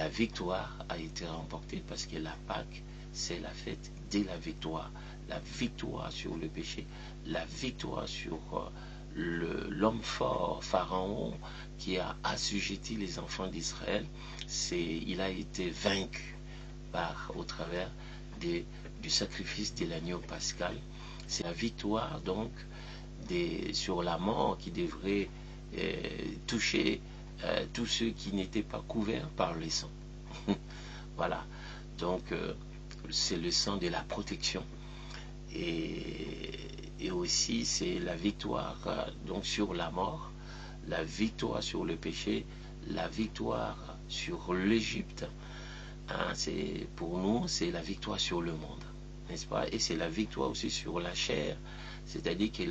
la victoire a été remportée parce que la Pâque, c'est la fête de la victoire. La victoire sur le péché, la victoire sur l'homme fort, Pharaon, qui a assujetti les enfants d'Israël. Il a été vaincu au travers du sacrifice de l'agneau pascal. C'est la victoire donc sur la mort qui devrait toucher tous ceux qui n'étaient pas couverts par le sang. Voilà, donc c'est le sang de la protection. Et aussi c'est la victoire donc sur la mort, la victoire sur le péché, la victoire sur l'Égypte. Hein, pour nous, c'est la victoire sur le monde, n'est-ce pas? Et c'est la victoire aussi sur la chair, c'est-à-dire que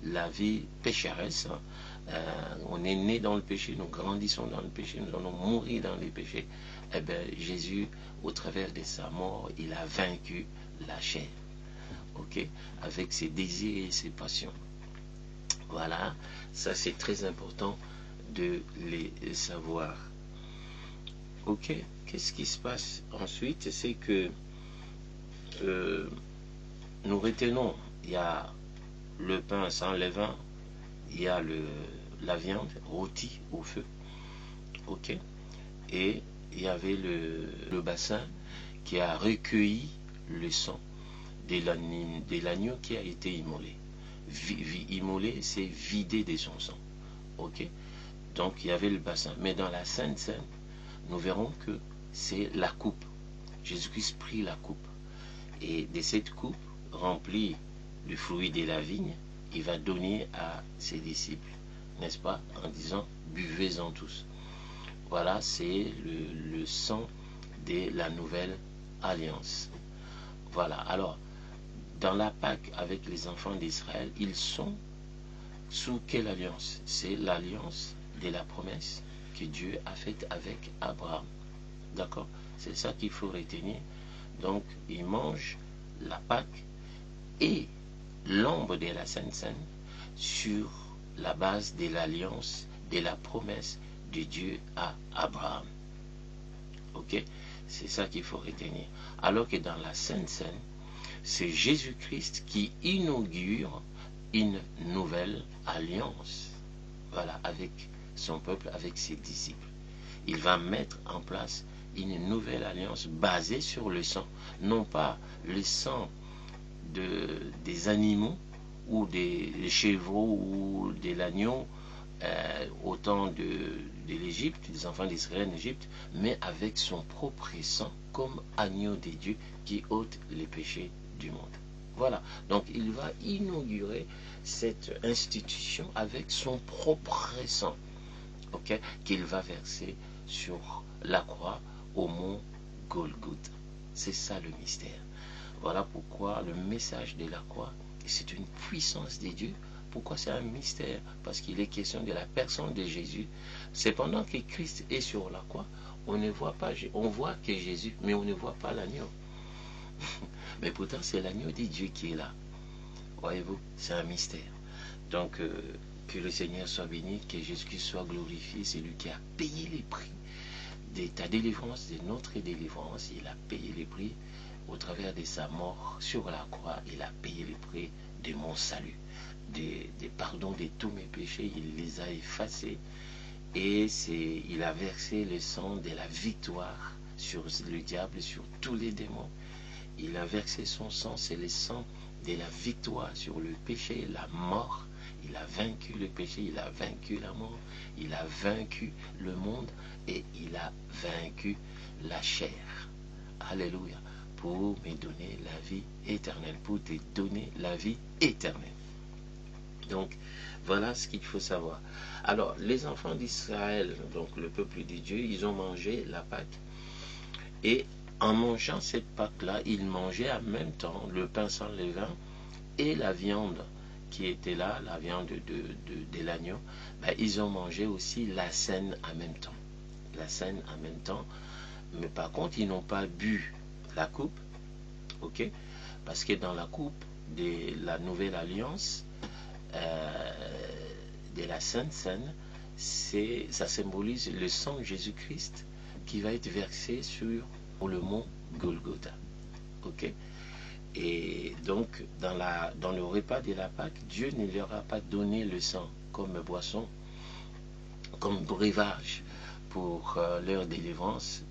la vie pécheresse, on est né dans le péché, nous grandissons dans le péché, nous allons mourir dans les péchés. Eh bien, Jésus, au travers de sa mort, il a vaincu la chair, ok, avec ses désirs et ses passions. Voilà, ça c'est très important de les savoir. Ok, qu'est-ce qui se passe ensuite? C'est que nous retenons, il y a le pain sans levain, il y a la viande rôtie au feu, ok, et il y avait le bassin qui a recueilli le sang de l'agneau qui a été immolé. Immolé, c'est vider de son sang, ok. Donc il y avait le bassin, mais dans la Sainte Seine, nous verrons que c'est la coupe. Jésus-Christ prit la coupe, et de cette coupe remplie du fruit de la vigne, il va donner à ses disciples, n'est-ce pas, en disant buvez-en tous. Voilà, c'est le sang de la nouvelle alliance. Voilà, alors dans la Pâque avec les enfants d'Israël, ils sont sous quelle alliance? C'est l'alliance de la promesse que Dieu a faite avec Abraham. D'accord? C'est ça qu'il faut retenir. Donc, ils mangent la Pâque et l'ombre de la Sainte Seine sur la base de l'alliance, de la promesse de Dieu à Abraham. Ok? C'est ça qu'il faut retenir. Alors que dans la Sainte Seine, c'est Jésus-Christ qui inaugure une nouvelle alliance. Voilà, avec son peuple, avec ses disciples. Il va mettre en place une nouvelle alliance basée sur le sang. Non pas le sang des animaux ou des chevaux ou de l'agneau au temps de l'Égypte, des enfants d'Israël en Égypte, mais avec son propre sang comme agneau de Dieu qui ôte les péchés du monde. Voilà, donc il va inaugurer cette institution avec son propre sang, ok, qu'il va verser sur la croix au mont Golgotha. C'est ça le mystère. Voilà pourquoi le message de la croix, c'est une puissance de Dieu. Pourquoi c'est un mystère? Parce qu'il est question de la personne de Jésus. C'est pendant que Christ est sur la croix, on ne voit pas, on voit que Jésus, mais on ne voit pas l'agneau. Mais pourtant, c'est l'agneau de Dieu qui est là. Voyez-vous, c'est un mystère. Donc, que le Seigneur soit béni, que Jésus-Christ soit glorifié. C'est lui qui a payé les prix de ta délivrance, de notre délivrance. Il a payé les prix au travers de sa mort sur la croix. Il a payé les prix de mon salut, des pardons de tous mes péchés. Il les a effacés. Et il a versé le sang de la victoire sur le diable, sur tous les démons. Il a versé son sang, c'est le sang de la victoire sur le péché, la mort. Il a vaincu le péché, il a vaincu la mort, il a vaincu le monde et il a vaincu la chair. Alléluia. Pour me donner la vie éternelle, pour te donner la vie éternelle. Donc, voilà ce qu'il faut savoir. Alors, les enfants d'Israël, donc le peuple de Dieu, ils ont mangé la Pâque. Et en mangeant cette Pâque-là, ils mangeaient en même temps le pain sans levain et la viande qui était là, la viande de l'agneau. Ben, ils ont mangé aussi la scène en même temps. La scène en même temps. Mais par contre, ils n'ont pas bu la coupe. Ok? Parce que dans la coupe de la nouvelle alliance, de la Sainte Seine, ça symbolise le sang de Jésus-Christ qui va être versé sur le mont Golgotha. Ok? Et donc, dans le repas de la Pâque, Dieu ne leur a pas donné le sang comme boisson, comme breuvage pour leur délivrance,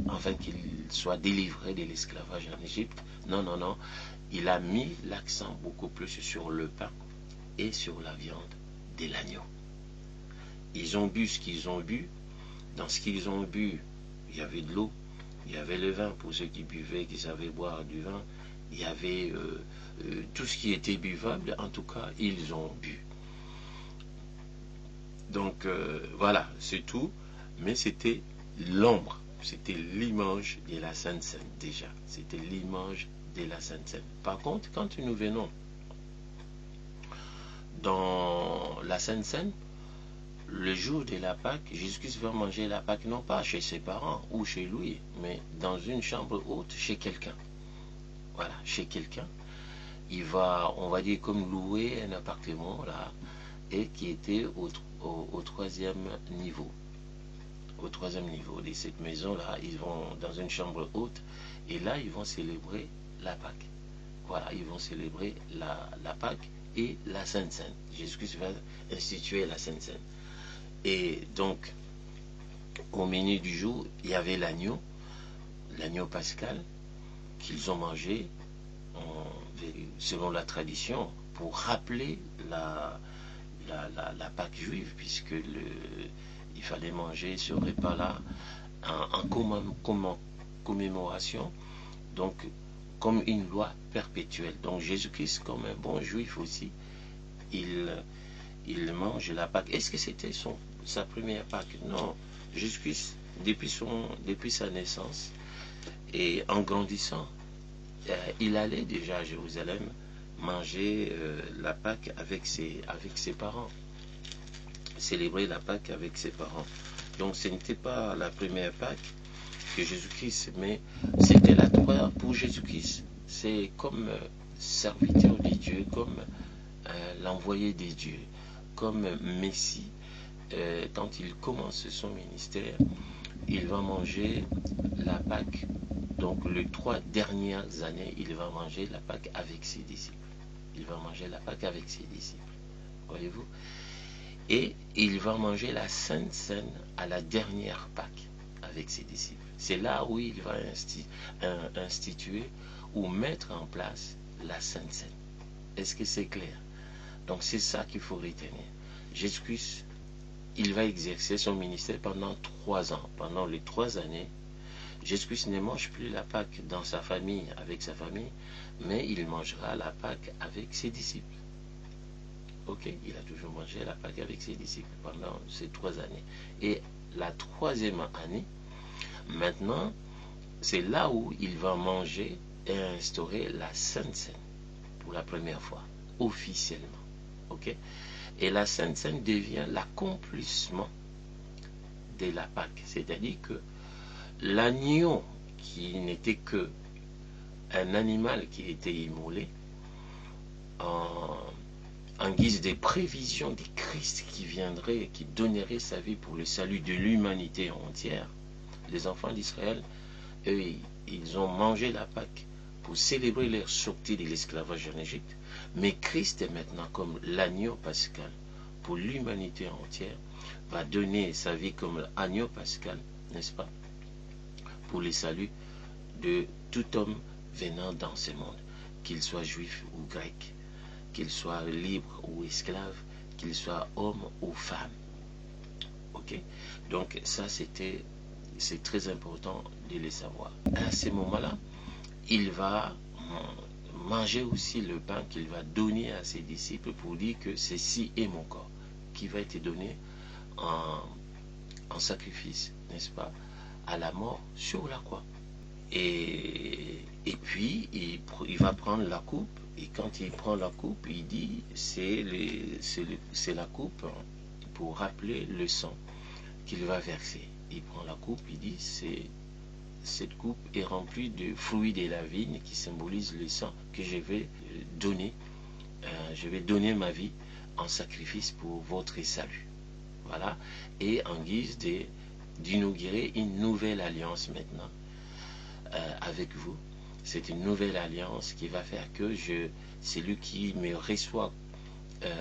afin qu'ils soient délivrés de l'esclavage en Égypte. Non, non, non. Il a mis l'accent beaucoup plus sur le pain et sur la viande de l'agneau. Ils ont bu ce qu'ils ont bu. Dans ce qu'ils ont bu, il y avait de l'eau, il y avait le vin pour ceux qui buvaient, qui savaient boire du vin. Il y avait tout ce qui était buvable. En tout cas, ils ont bu. Donc voilà, c'est tout. Mais c'était l'ombre, c'était l'image de la Sainte Seine déjà. C'était l'image de la Sainte Seine. Par contre, quand nous venons dans la Sainte Seine, le jour de la Pâque, Jésus-Christ va manger la Pâque non pas chez ses parents ou chez lui, mais dans une chambre haute chez quelqu'un. Voilà, chez quelqu'un. Il va, on va dire, comme louer un appartement là, et qui était au troisième niveau. Au troisième niveau de cette maison-là, ils vont dans une chambre haute, et là, ils vont célébrer la Pâque. Voilà, ils vont célébrer la Pâque et la Sainte Seine. Jésus-Christ va instituer la Sainte Seine. Et donc, au menu du jour, il y avait l'agneau pascal, qu'ils ont mangé selon la tradition, pour rappeler la Pâque juive, puisque il fallait manger ce repas-là en commémoration, donc comme une loi perpétuelle. Donc Jésus-Christ, comme un bon juif aussi, il mange la Pâque. Est-ce que c'était sa première Pâque? Non. Jésus-Christ, depuis sa naissance, et en grandissant, il allait déjà à Jérusalem manger la Pâque avec ses parents, célébrer la Pâque avec ses parents. Donc ce n'était pas la première Pâque que Jésus-Christ, mais c'était la troisième pour Jésus-Christ. C'est comme serviteur de Dieu, comme l'envoyé des dieux, comme Messie. Quand il commence son ministère, il va manger la Pâque. Donc les 3 dernières années, il va manger la Pâque avec ses disciples. Il va manger la Pâque avec ses disciples. Voyez-vous? Et il va manger la Sainte Seine à la dernière Pâque avec ses disciples. C'est là où il va instituer ou mettre en place la Sainte Seine. Est-ce que c'est clair? Donc c'est ça qu'il faut retenir. Jésus-Christ, il va exercer son ministère pendant 3 ans. Pendant les 3 années, Jésus-Christ ne mange plus la Pâque dans sa famille, avec sa famille, mais il mangera la Pâque avec ses disciples. Ok, il a toujours mangé la Pâque avec ses disciples pendant ces 3 années. Et la 3e année, maintenant, c'est là où il va manger et instaurer la Sainte Seine pour la première fois, officiellement. Ok? Et la Sainte Seine devient l'accomplissement de la Pâque. C'est-à-dire que l'agneau, qui n'était que un animal qui était immolé, en guise de prévision du Christ qui viendrait, qui donnerait sa vie pour le salut de l'humanité entière, les enfants d'Israël, eux, ils ont mangé la Pâque pour célébrer leur sortie de l'esclavage en Égypte. Mais Christ est maintenant comme l'agneau pascal pour l'humanité entière, va donner sa vie comme l'agneau pascal, n'est-ce pas, pour le salut de tout homme venant dans ce monde, qu'il soit juif ou grec, qu'il soit libre ou esclave, qu'il soit homme ou femme. Ok? Donc ça, c'est très important de le savoir. À ce moment-là, il va manger aussi le pain qu'il va donner à ses disciples pour dire que ceci est mon corps, qui va être donné en sacrifice, n'est-ce pas, à la mort sur la croix. Et puis, il va prendre la coupe, et quand il prend la coupe, il dit, c'est la coupe pour rappeler le sang qu'il va verser. Il prend la coupe, il dit, cette coupe est remplie de fruits de la vigne qui symbolise le sang que je vais donner. Je vais donner ma vie en sacrifice pour votre salut. Voilà. Et en guise de d'inaugurer une nouvelle alliance maintenant avec vous. C'est une nouvelle alliance qui va faire que celui qui me reçoit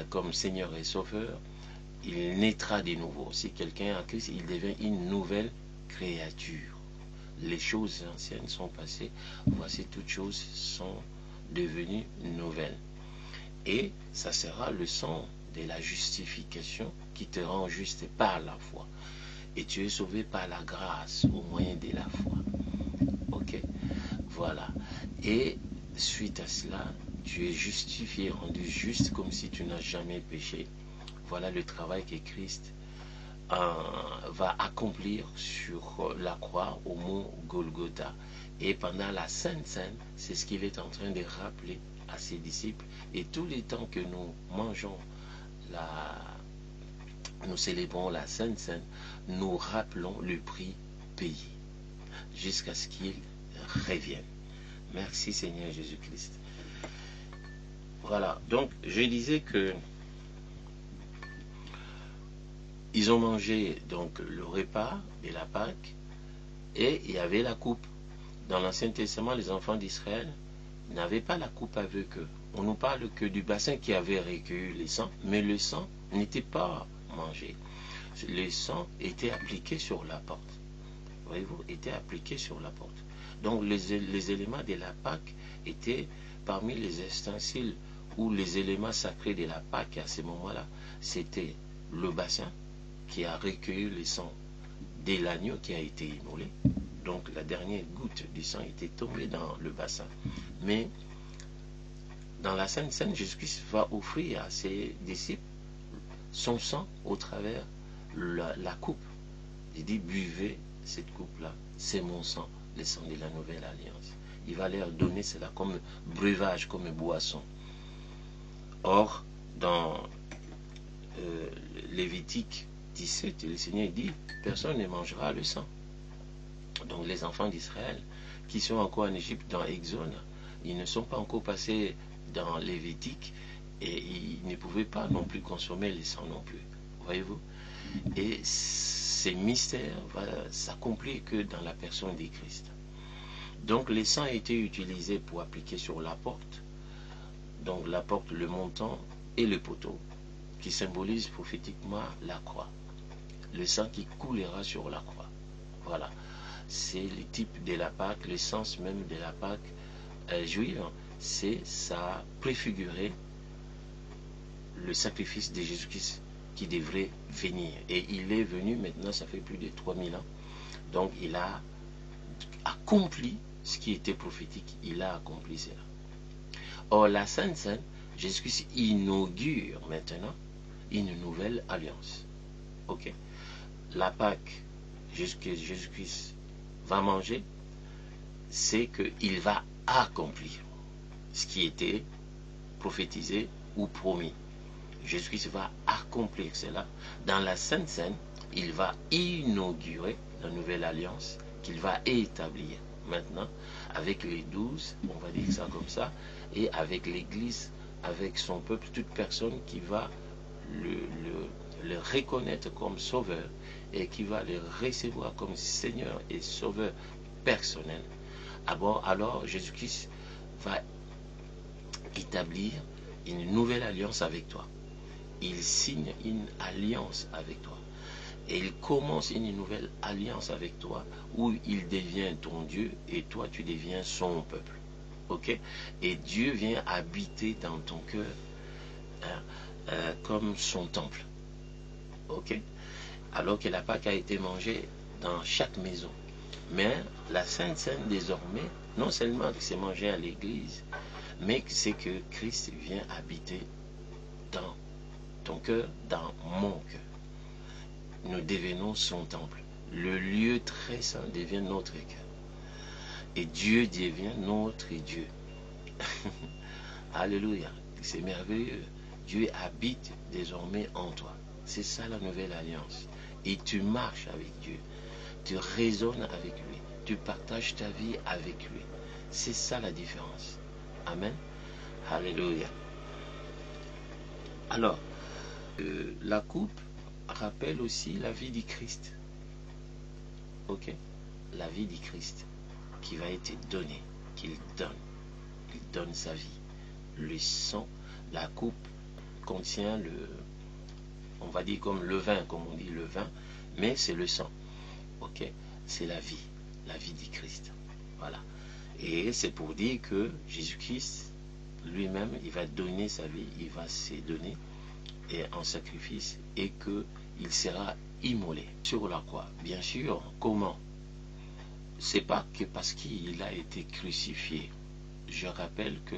comme Seigneur et Sauveur, il naîtra de nouveau. Si quelqu'un a Christ, il devient une nouvelle créature. Les choses anciennes sont passées, voici toutes choses sont devenues nouvelles. Et ça sera le sang de la justification qui te rend juste par la foi. Et tu es sauvé par la grâce au moyen de la foi. Ok? Voilà. Et suite à cela, tu es justifié, rendu juste comme si tu n'as jamais péché. Voilà le travail que Christ va accomplir sur la croix au mont Golgotha. Et pendant la Sainte Seine, c'est ce qu'il est en train de rappeler à ses disciples. Et tous les temps que nous mangeons, nous célébrons la Sainte Seine, nous rappelons le prix payé jusqu'à ce qu'il revienne. Merci Seigneur Jésus-Christ. Voilà, donc je disais que ils ont mangé donc le repas de la Pâque et il y avait la coupe. Dans l'Ancien Testament, les enfants d'Israël n'avaient pas la coupe avec eux. On nous parle que du bassin qui avait recueilli le sang, mais le sang n'était pas mangé. Le sang était appliqué sur la porte. Voyez-vous, était appliqué sur la porte. Donc les éléments de la Pâque étaient parmi les ustensiles ou les éléments sacrés de la Pâque à ce moment-là. C'était le bassin qui a recueilli le sang de l'agneau qui a été immolé. Donc la dernière goutte du sang était tombée dans le bassin. Mais dans la Sainte Seine, Jésus-Christ va offrir à ses disciples son sang au travers la coupe. Il dit, buvez cette coupe-là, c'est mon sang, le sang de la nouvelle alliance. Il va leur donner cela comme breuvage, comme boisson. Or, dans Lévitique 17, le Seigneur dit, personne ne mangera le sang. Donc les enfants d'Israël qui sont encore en Égypte dans Exode, ils ne sont pas encore passés dans Lévitique et ils ne pouvaient pas non plus consommer le sang non plus. Voyez-vous? Et ces mystères vont s'accomplir que dans la personne de Christ. Donc le sang a été utilisé pour appliquer sur la porte. Donc la porte, le montant et le poteau qui symbolisent prophétiquement la croix. Le sang qui coulera sur la croix. Voilà. C'est le type de la Pâque, l'essence même de la Pâque juive. C'est ça préfigurer le sacrifice de Jésus-Christ qui devrait venir. Et il est venu maintenant, ça fait plus de 3000 ans. Donc il a accompli ce qui était prophétique. Il a accompli cela. Or, la Sainte Seine, Jésus-Christ inaugure maintenant une nouvelle alliance. Ok? La Pâque, Jésus-Christ va manger, c'est qu'il va accomplir ce qui était prophétisé ou promis. Jésus-Christ va accomplir cela. Dans la Sainte Seine, il va inaugurer la nouvelle alliance qu'il va établir maintenant avec les 12, on va dire ça comme ça, et avec l'Église, avec son peuple, toute personne qui va le reconnaître comme sauveur et qui va le recevoir comme Seigneur et Sauveur personnel. Alors Jésus-Christ va établir une nouvelle alliance avec toi. Il signe une alliance avec toi. Et il commence une nouvelle alliance avec toi où il devient ton Dieu et toi tu deviens son peuple. Ok? Et Dieu vient habiter dans ton cœur comme son temple. Ok? Alors que la Pâque a été mangée dans chaque maison. Mais la Sainte Seine désormais, non seulement que c'est mangé à l'église, mais c'est que Christ vient habiter dans ton cœur, dans mon cœur. Nous devenons son temple. Le lieu très saint devient notre cœur. Et Dieu devient notre Dieu. Alléluia. C'est merveilleux. Dieu habite désormais en toi. C'est ça la nouvelle alliance. Et tu marches avec Dieu. Tu raisonnes avec lui. Tu partages ta vie avec lui. C'est ça la différence. Amen. Alléluia. Alors, la coupe rappelle aussi la vie du Christ. Ok? La vie du Christ qui va être donnée, qu'il donne. Il donne sa vie. Le sang, la coupe contient on va dire comme le vin, comme on dit le vin, mais c'est le sang. Ok? C'est la vie du Christ. Voilà. Et c'est pour dire que Jésus-Christ lui-même, il va donner sa vie, il va se donner en sacrifice et qu'il sera immolé sur la croix. Bien sûr, comment? C'est pas que parce qu'il a été crucifié. Je rappelle que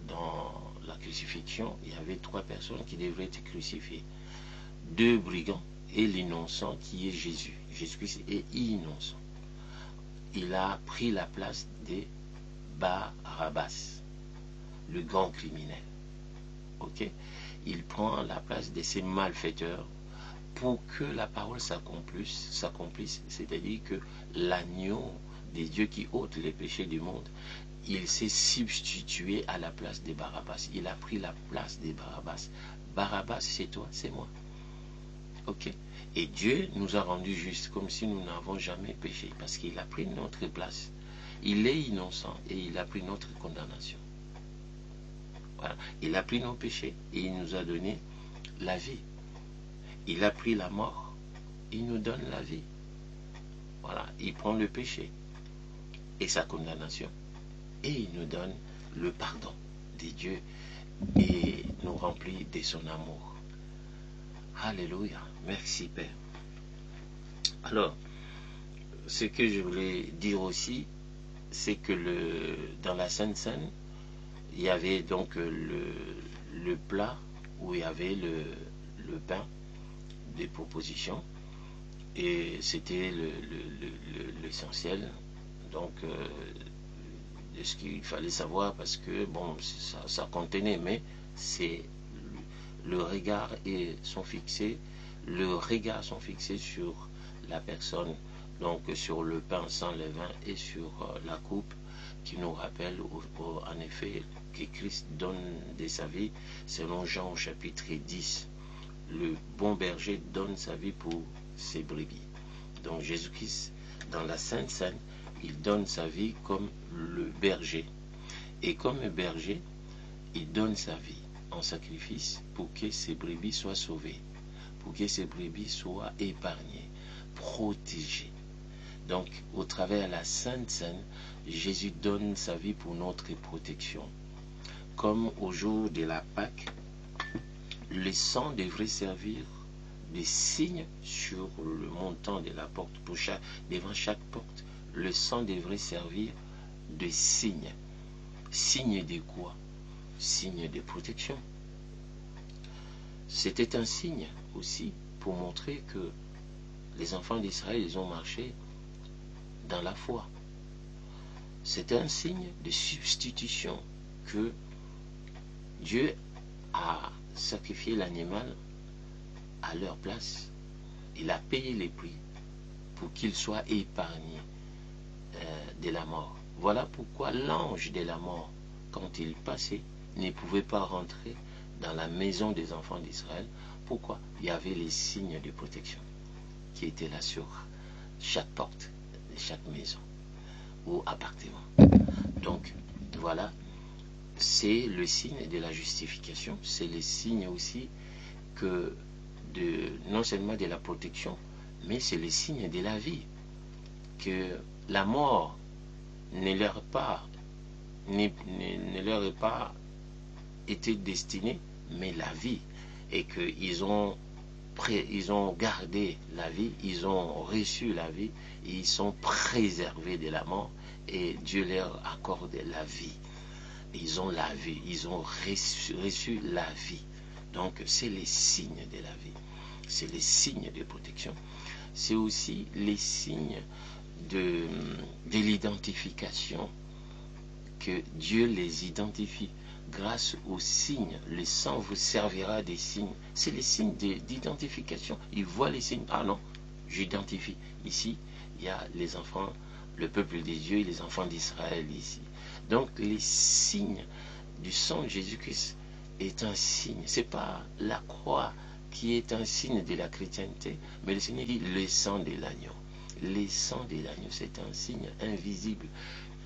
dans la crucifixion, il y avait 3 personnes qui devraient être crucifiées. 2 brigands et l'innocent qui est Jésus. Jésus-Christ est innocent. Il a pris la place de Barabbas, le grand criminel. Ok? Il prend la place de ces malfaiteurs pour que la parole s'accomplisse, c'est-à-dire que l'agneau des dieux qui ôte les péchés du monde, il s'est substitué à la place de Barabbas. Il a pris la place de Barabbas. Barabbas, c'est toi, c'est moi. Ok? Et Dieu nous a rendus justes comme si nous n'avons jamais péché, parce qu'il a pris notre place. Il est innocent et il a pris notre condamnation. Voilà. Il a pris nos péchés et il nous a donné la vie. Il a pris la mort, il nous donne la vie. Voilà. Il prend le péché et sa condamnation et il nous donne le pardon de Dieu et nous remplit de son amour. Alléluia. Merci Père. Alors, ce que je voulais dire aussi, c'est que dans la Sainte Seine, il y avait donc le plat où il y avait le pain des propositions et c'était l'essentiel donc de ce qu'il fallait savoir parce que bon ça contenait, mais c'est le regard sont fixés sur la personne, donc sur le pain sans levain et sur la coupe qui nous rappelle en effet que Christ donne de sa vie selon Jean au chapitre 10. Le bon berger donne sa vie pour ses brebis. Donc Jésus-Christ, dans la Sainte Seine, il donne sa vie comme le berger. Et comme un berger, il donne sa vie en sacrifice pour que ses brebis soient sauvées, pour que ses brebis soient épargnées, protégées. Donc, au travers de la Sainte Seine, Jésus donne sa vie pour notre protection. Comme au jour de la Pâque, le sang devrait servir de signe sur le montant de la porte. Devant chaque porte, le sang devrait servir de signe. Signe de quoi? Signe de protection. C'était un signe aussi pour montrer que les enfants d'Israël, ils ont marché dans la foi. C'est un signe de substitution que Dieu a sacrifié l'animal à leur place. Il a payé les prix pour qu'ils soient épargnés de la mort. Voilà pourquoi l'ange de la mort, quand il passait, ne pouvait pas rentrer dans la maison des enfants d'Israël. Pourquoi? Il y avait les signes de protection qui étaient là sur chaque porte de chaque maison ou appartement. Donc voilà, c'est le signe de la justification, c'est le signe aussi que non seulement de la protection, mais c'est le signe de la vie, que la mort ne leur est pas été destinée, mais la vie, et qu'ils ont gardé la vie, ils ont reçu la vie, et ils sont préservés de la mort, et Dieu leur accorde la vie. Ils ont la vie, ils ont reçu la vie. Donc c'est les signes de la vie, c'est les signes de protection, c'est aussi les signes de l'identification, que Dieu les identifie. Grâce aux signes, le sang vous servira des signes. C'est les signes d'identification. Il voit les signes. Ah non, j'identifie. Ici, il y a les enfants, le peuple des dieux et les enfants d'Israël ici. Donc les signes du sang de Jésus-Christ est un signe. Ce n'est pas la croix qui est un signe de la chrétienté, mais le Seigneur dit le sang de l'agneau. les sangs des agneaux. C'est un signe invisible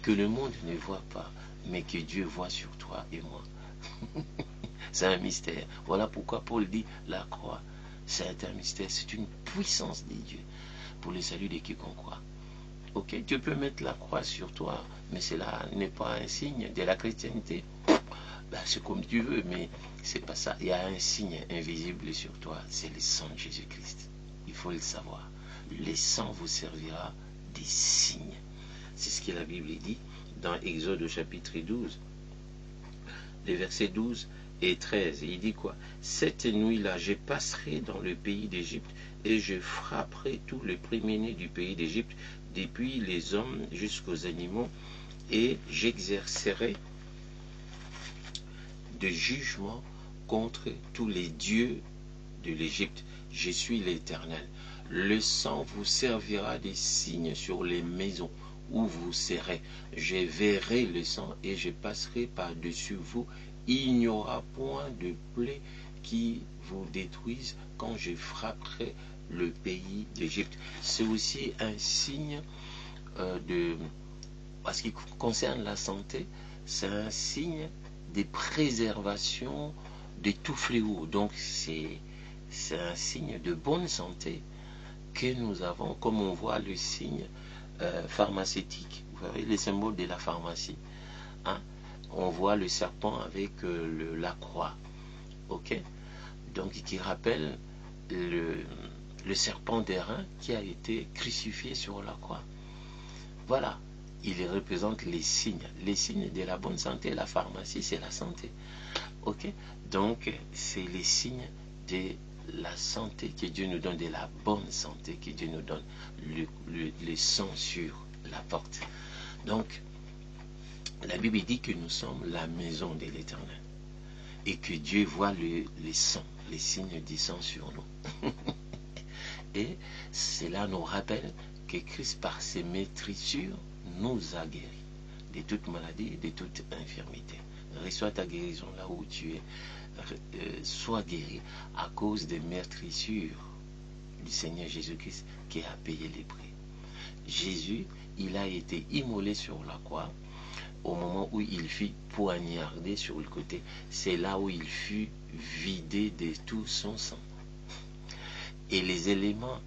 que le monde ne voit pas, mais que Dieu voit sur toi et moi. C'est un mystère. Voilà pourquoi Paul dit la croix, c'est un mystère, c'est une puissance de Dieu pour le salut de quiconque croit. Ok, tu peux mettre la croix sur toi, mais cela n'est pas un signe de la chrétienté. Ben, c'est comme tu veux, mais c'est pas ça. Il y a un signe invisible sur toi, c'est le sang de Jésus-Christ. Il faut le savoir. Le sang vous servira des signes. C'est ce que la Bible dit dans Exode au chapitre 12, les versets 12 et 13. Il dit quoi? Cette nuit-là, je passerai dans le pays d'Égypte et je frapperai tous les premiers-nés du pays d'Égypte, depuis les hommes jusqu'aux animaux, et j'exercerai de jugement contre tous les dieux de l'Égypte. Je suis l'Éternel. Le sang vous servira des signes sur les maisons où vous serez. Je verrai le sang et je passerai par-dessus vous. Il n'y aura point de plaie qui vous détruise quand je frapperai le pays d'Égypte. C'est aussi un signe de... En ce qui concerne la santé, c'est un signe de préservation de tout fléau. Donc c'est un signe de bonne santé que nous avons, comme on voit le signe pharmaceutique. Vous voyez les symboles de la pharmacie. Hein? On voit le serpent avec la croix. Ok? Donc qui rappelle le serpent d'airain qui a été crucifié sur la croix. Voilà. Il représente les signes de la bonne santé. La pharmacie, c'est la santé. Ok? Donc, c'est les signes de la santé que Dieu nous donne, de la bonne santé que Dieu nous donne. Le sang sur la porte. Donc, la Bible dit que nous sommes la maison de l'Éternel. Et que Dieu voit les sangs, les signes du sang sur nous. Et cela nous rappelle que Christ, par ses maîtrissures, nous a guéris de toute maladie, de toute infirmité. Reçois ta guérison là où tu es. Sois guéri à cause des meurtrissures du Seigneur Jésus-Christ qui a payé les prix. Jésus, il a été immolé sur la croix au moment où il fut poignardé sur le côté. C'est là où il fut vidé de tout son sang. Et les éléments,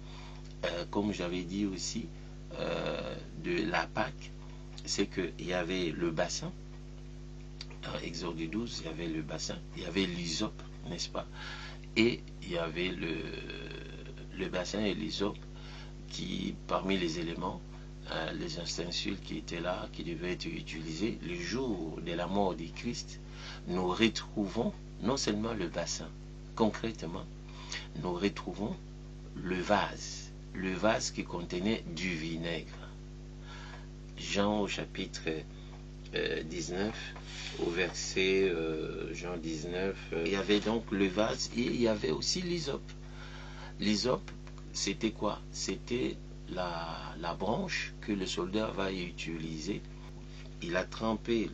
comme j'avais dit aussi, de la Pâque, c'est qu'il y avait le bassin. Dans Exode 12, il y avait le bassin, il y avait l'hysope, n'est-ce pas? Et il y avait le bassin et l'hysope qui, parmi les éléments, les ustensiles qui étaient là, qui devaient être utilisés, le jour de la mort de Christ, nous retrouvons non seulement le bassin, concrètement, nous retrouvons le vase qui contenait du vinaigre. Jean au chapitre 19, au verset Jean 19, il y avait donc le vase et il y avait aussi l'hysope. L'hysope, c'était quoi? C'était la branche que le soldat va utiliser. Il a trempé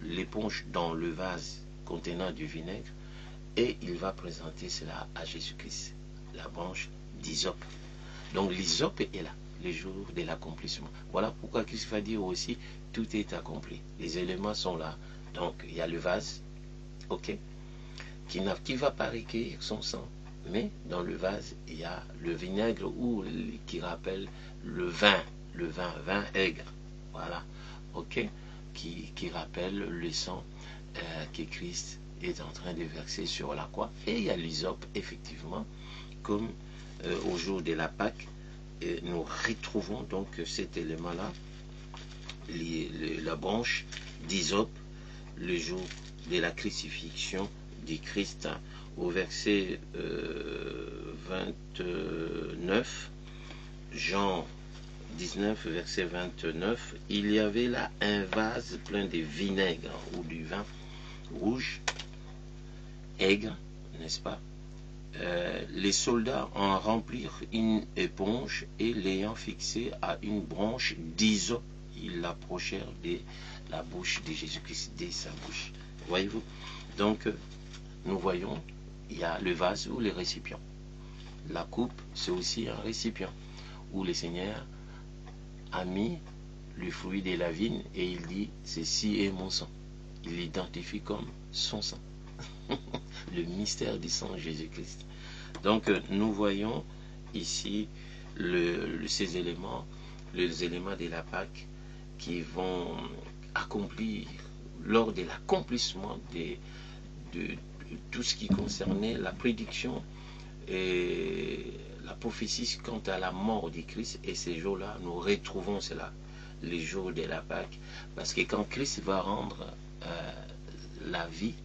l'éponge dans le vase contenant du vinaigre et il va présenter cela à Jésus-Christ, la branche d'hysope. Donc l'hysope est là, le jour de l'accomplissement. Voilà pourquoi Christ va dire aussi, tout est accompli. Les éléments sont là. Donc il y a le vase, ok, qui ne va pas recueillir son sang. Mais dans le vase, il y a le vinaigre ou qui rappelle le vin aigre. Voilà, ok, qui rappelle le sang que Christ est en train de verser sur la croix. Et il y a l'hysope, effectivement, comme au jour de la Pâque, nous retrouvons donc cet élément-là, la branche d'hysope, le jour de la crucifixion du Christ. Au verset 29, Jean 19, verset 29, il y avait là un vase plein de vinaigre ou du vin rouge, aigre, n'est-ce pas? Les soldats en remplirent une éponge et l'ayant fixée à une branche d'hysope, ils l'approchèrent de la bouche de Jésus-Christ, de sa bouche. Voyez-vous? Donc, nous voyons, il y a le vase ou le récipient. La coupe, c'est aussi un récipient. où le Seigneur a mis le fruit de la vigne et il dit, ceci est mon sang. Il l'identifie comme son sang. Le mystère du sang Jésus-Christ. Donc nous voyons ici ces éléments, les éléments de la Pâque qui vont accomplir lors de l'accomplissement de tout ce qui concernait la prédiction et la prophétie quant à la mort du Christ. Et ces jours-là, nous retrouvons cela, les jours de la Pâque, parce que quand Christ va rendre la vie,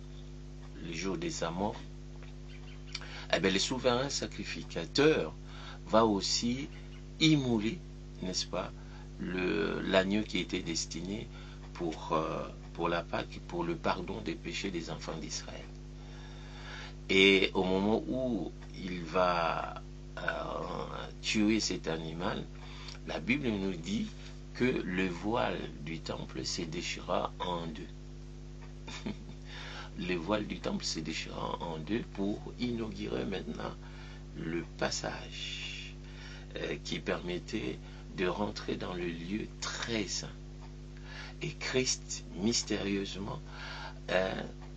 le jour de sa mort, eh bien, le souverain sacrificateur va aussi immoler, n'est-ce pas, l'agneau qui était destiné pour la Pâque, pour le pardon des péchés des enfants d'Israël. Et au moment où il va tuer cet animal, la Bible nous dit que le voile du temple se déchira en deux. Le voile du temple se déchira en deux pour inaugurer maintenant le passage qui permettait de rentrer dans le lieu très saint. Et Christ, mystérieusement,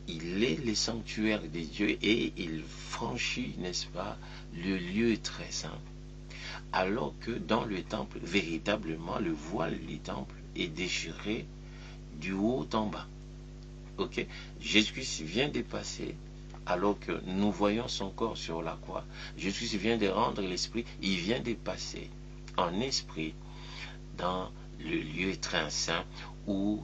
il est le sanctuaire de Dieu et il franchit, n'est-ce pas, le lieu très saint. Alors que dans le temple, véritablement, le voile du temple est déchiré du haut en bas. Ok, Jésus-Christ vient de passer, alors que nous voyons son corps sur la croix. Jésus-Christ vient de rendre l'esprit, il vient de passer en esprit dans le lieu très saint où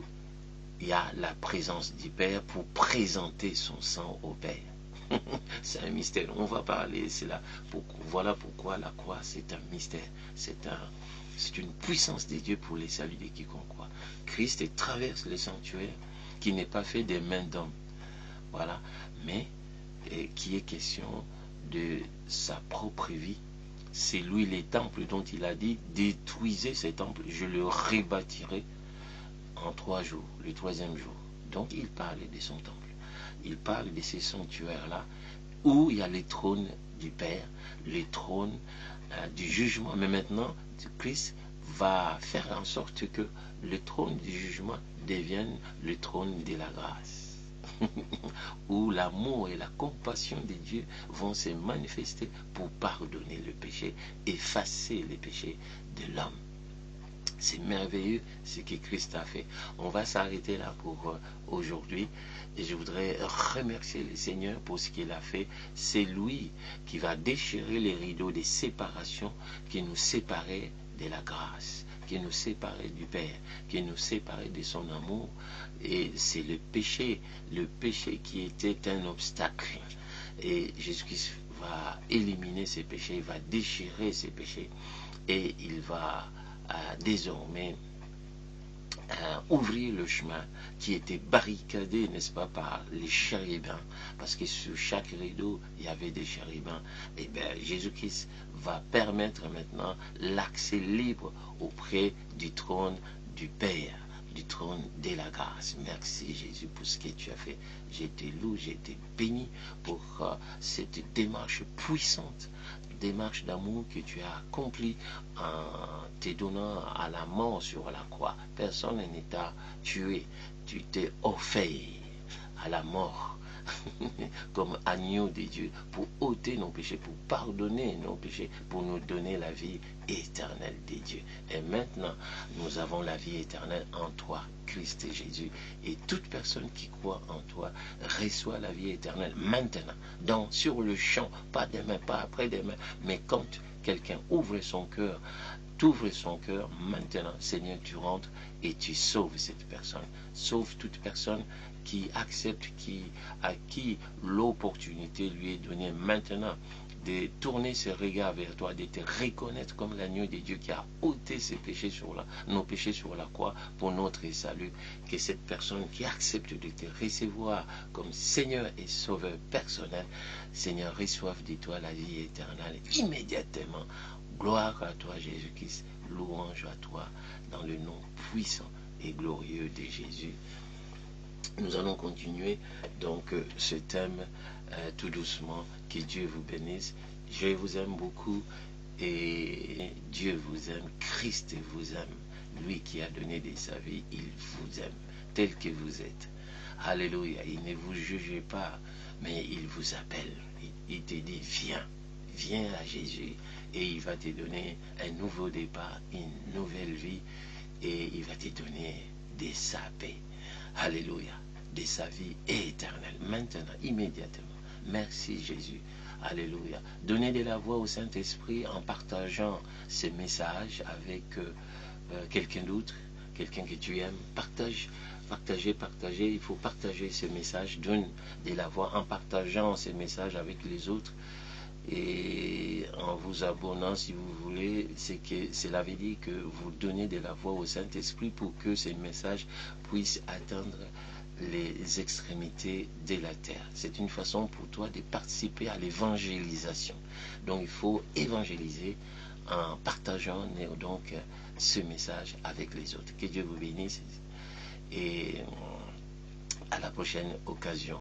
il y a la présence du Père pour présenter son sang au Père. C'est un mystère, on va parler, c'est là. Voilà pourquoi la croix c'est un mystère, c'est une puissance de Dieu pour les saluts de quiconque croit. Christ traverse le sanctuaire qui n'est pas fait des mains d'hommes, voilà, mais qui est question de sa propre vie. C'est lui les temples dont il a dit, détruisez ces temples, je le rebâtirai en 3 jours, le 3e jour. Donc il parle de son temple, il parle de ces sanctuaires-là, où il y a les trônes du Père, les trônes du jugement. Mais maintenant, Christ va faire en sorte que le trône du jugement devienne le trône de la grâce. Où l'amour et la compassion de Dieu vont se manifester pour pardonner le péché, effacer les péchés de l'homme. C'est merveilleux ce que Christ a fait. On va s'arrêter là pour aujourd'hui. Et je voudrais remercier le Seigneur pour ce qu'il a fait. C'est lui qui va déchirer les rideaux de séparation qui nous séparaient de la grâce, qui nous séparait du Père, qui nous séparait de son amour. Et c'est le péché qui était un obstacle. Et Jésus-Christ va éliminer ces péchés, il va déchirer ces péchés et il va désormais ouvrir le chemin qui était barricadé, n'est-ce pas, par les chérubins, parce que sur chaque rideau, il y avait des chérubins. Et bien, Jésus-Christ va permettre maintenant l'accès libre auprès du trône du Père, du trône de la grâce. Merci Jésus pour ce que tu as fait. J'ai été loué, j'ai été béni pour cette démarche puissante, démarche d'amour que tu as accomplie en te donnant à la mort sur la croix. Personne ne t'a tué, tu t'es offert à la mort comme agneau de Dieu pour ôter nos péchés, pour pardonner nos péchés, pour nous donner la vie éternelle de Dieu. Et maintenant, nous avons la vie éternelle en toi, Christ et Jésus. Et toute personne qui croit en toi reçoit la vie éternelle maintenant, sur le champ, pas demain, pas après-demain, mais quand quelqu'un ouvre son cœur, t'ouvres son cœur, maintenant, Seigneur, tu rentres et tu sauves cette personne. Sauve toute personne qui accepte, à qui l'opportunité lui est donnée maintenant de tourner ses regards vers toi, de te reconnaître comme l'agneau de Dieu qui a ôté nos péchés sur la croix pour notre salut. Que cette personne qui accepte de te recevoir comme Seigneur et Sauveur personnel, Seigneur, reçoive de toi la vie éternelle immédiatement. Gloire à toi, Jésus-Christ, louange à toi, dans le nom puissant et glorieux de Jésus. Nous allons continuer donc ce thème tout doucement. Que Dieu vous bénisse. Je vous aime beaucoup Et Dieu vous aime, Christ vous aime. Lui qui a donné de sa vie, il vous aime, tel que vous êtes. Alléluia. Il ne vous juge pas, mais il vous appelle. Il te dit, viens, viens à Jésus. Et il va te donner un nouveau départ, une nouvelle vie. Et il va te donner de sa paix. Alléluia. De sa vie éternelle. Maintenant, immédiatement. Merci Jésus. Alléluia. Donnez de la voix au Saint-Esprit en partageant ce message avec quelqu'un d'autre, quelqu'un que tu aimes. Partagez. Il faut partager ce message. Donne de la voix en partageant ces messages avec les autres. Et en vous abonnant, si vous voulez, cela veut dire que vous donnez de la voix au Saint-Esprit pour que ces messages puissent atteindre les extrémités de la terre. C'est une façon pour toi de participer à l'évangélisation. Donc il faut évangéliser en partageant donc ce message avec les autres. Que Dieu vous bénisse et à la prochaine occasion.